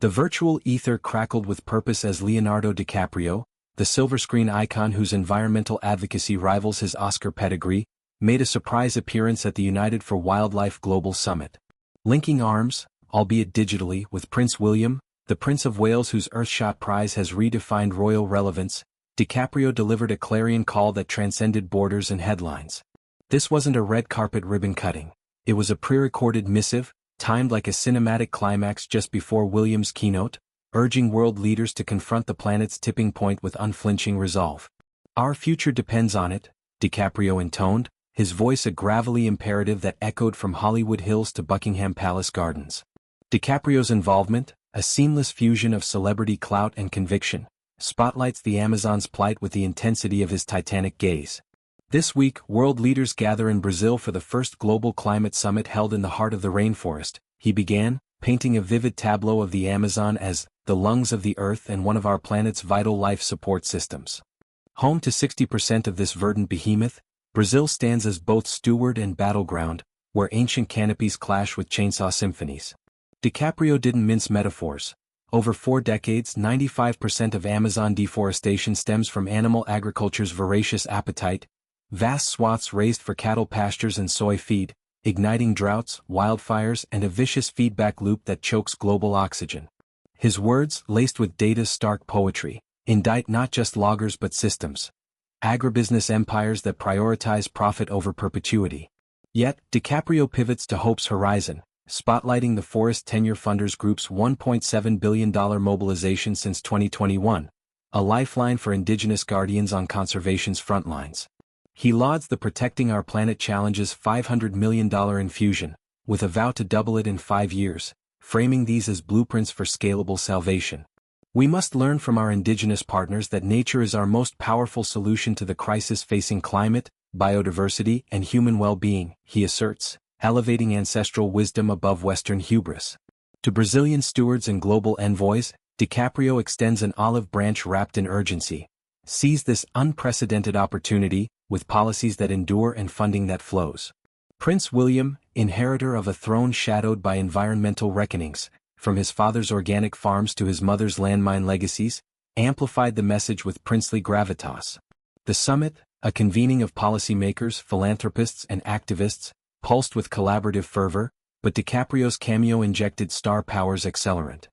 The virtual ether crackled with purpose as Leonardo DiCaprio, the silver screen icon whose environmental advocacy rivals his Oscar pedigree, made a surprise appearance at the United for Wildlife Global Summit. Linking arms, albeit digitally, with Prince William, the Prince of Wales whose Earthshot Prize has redefined royal relevance, DiCaprio delivered a clarion call that transcended borders and headlines. This wasn't a red carpet ribbon cutting. It was a pre-recorded missive, timed like a cinematic climax just before William's keynote, urging world leaders to confront the planet's tipping point with unflinching resolve. "Our future depends on it," DiCaprio intoned, his voice a gravelly imperative that echoed from Hollywood Hills to Buckingham Palace Gardens. DiCaprio's involvement, a seamless fusion of celebrity clout and conviction, spotlights the Amazon's plight with the intensity of his titanic gaze. This week, world leaders gather in Brazil for the first global climate summit held in the heart of the rainforest, he began, painting a vivid tableau of the Amazon as the lungs of the earth and one of our planet's vital life support systems. Home to 60% of this verdant behemoth, Brazil stands as both steward and battleground, where ancient canopies clash with chainsaw symphonies. DiCaprio didn't mince metaphors. Over 4 decades, 95% of Amazon deforestation stems from animal agriculture's voracious appetite, vast swaths raised for cattle pastures and soy feed, igniting droughts, wildfires, and a vicious feedback loop that chokes global oxygen. His words, laced with data's stark poetry, indict not just loggers but systems, agribusiness empires that prioritize profit over perpetuity. Yet, DiCaprio pivots to hope's horizon, spotlighting the Forest Tenure Funders Group's $1.7 billion mobilization since 2021, a lifeline for indigenous guardians on conservation's front lines. He lauds the Protecting Our Planet Challenge's $500 million infusion, with a vow to double it in 5 years, framing these as blueprints for scalable salvation. "We must learn from our indigenous partners that nature is our most powerful solution to the crisis facing climate, biodiversity, and human well-being," he asserts, elevating ancestral wisdom above Western hubris. To Brazilian stewards and global envoys, DiCaprio extends an olive branch wrapped in urgency. Seize this unprecedented opportunity, with policies that endure and funding that flows. Prince William, inheritor of a throne shadowed by environmental reckonings, from his father's organic farms to his mother's landmine legacies, amplified the message with princely gravitas. The summit, a convening of policymakers, philanthropists, and activists, pulsed with collaborative fervor, but DiCaprio's cameo injected star power's accelerant.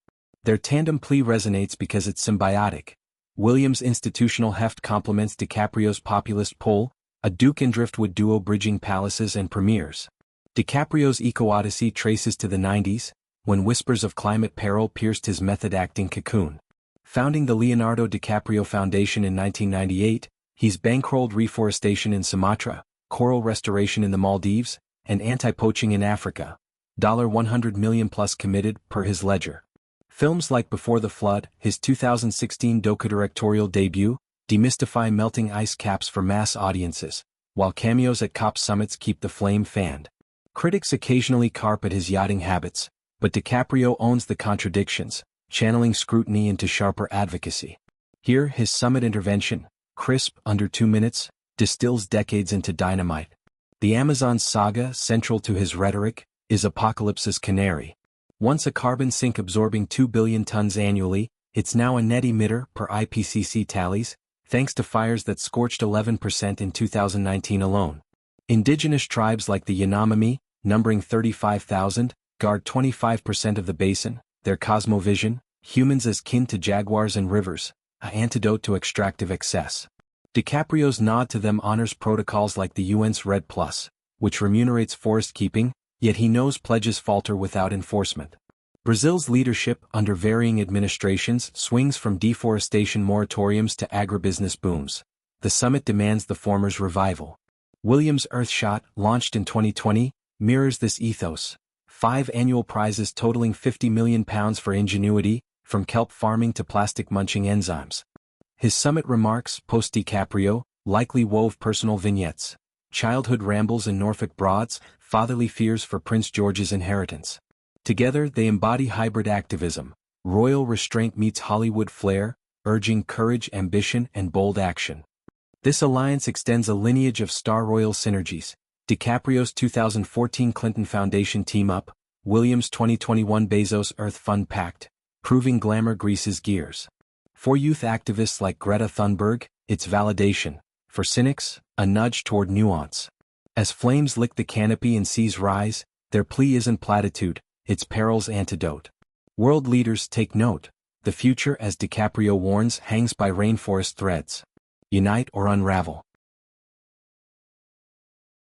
Their tandem plea resonates because it's symbiotic. Williams' institutional heft complements DiCaprio's populist pull, a Duke and Driftwood duo bridging palaces and premieres. DiCaprio's eco-odyssey traces to the 90s, when whispers of climate peril pierced his method-acting cocoon. Founding the Leonardo DiCaprio Foundation in 1998, he's bankrolled reforestation in Sumatra, coral restoration in the Maldives, and anti-poaching in Africa. $100 million plus committed, per his ledger. Films like Before the Flood, his 2016 docu-directorial debut, demystify melting ice caps for mass audiences, while cameos at COP summits keep the flame fanned. Critics occasionally carp at his yachting habits, but DiCaprio owns the contradictions, channeling scrutiny into sharper advocacy. Here, his summit intervention, crisp, under 2 minutes, distills decades into dynamite. The Amazon saga, central to his rhetoric, is apocalypse's canary. Once a carbon sink absorbing 2 billion tons annually, it's now a net emitter, per IPCC tallies, thanks to fires that scorched 11% in 2019 alone. Indigenous tribes like the Yanomami, numbering 35,000, guard 25% of the basin, their cosmovision, humans as kin to jaguars and rivers, an antidote to extractive excess. DiCaprio's nod to them honors protocols like the UN's REDD+, which remunerates forest keeping, yet he knows pledges falter without enforcement. Brazil's leadership, under varying administrations, swings from deforestation moratoriums to agribusiness booms. The summit demands the former's revival. Williams' Earthshot, launched in 2020, mirrors this ethos. 5 annual prizes totaling £50 million for ingenuity, from kelp farming to plastic-munching enzymes. His summit remarks, post-DiCaprio, likely wove personal vignettes. Childhood rambles in Norfolk Broads, fatherly fears for Prince George's inheritance. Together they embody hybrid activism. Royal restraint meets Hollywood flair, urging courage, ambition, and bold action. This alliance extends a lineage of star royal synergies. DiCaprio's 2014 Clinton Foundation team-up, Williams' 2021 Bezos Earth Fund Pact, Proving glamour greases gears. For youth activists like Greta Thunberg, it's validation. For cynics, a nudge toward nuance. As flames lick the canopy and seas rise, their plea isn't platitude, it's peril's antidote. World leaders take note. The future, as DiCaprio warns, hangs by rainforest threads. Unite or unravel.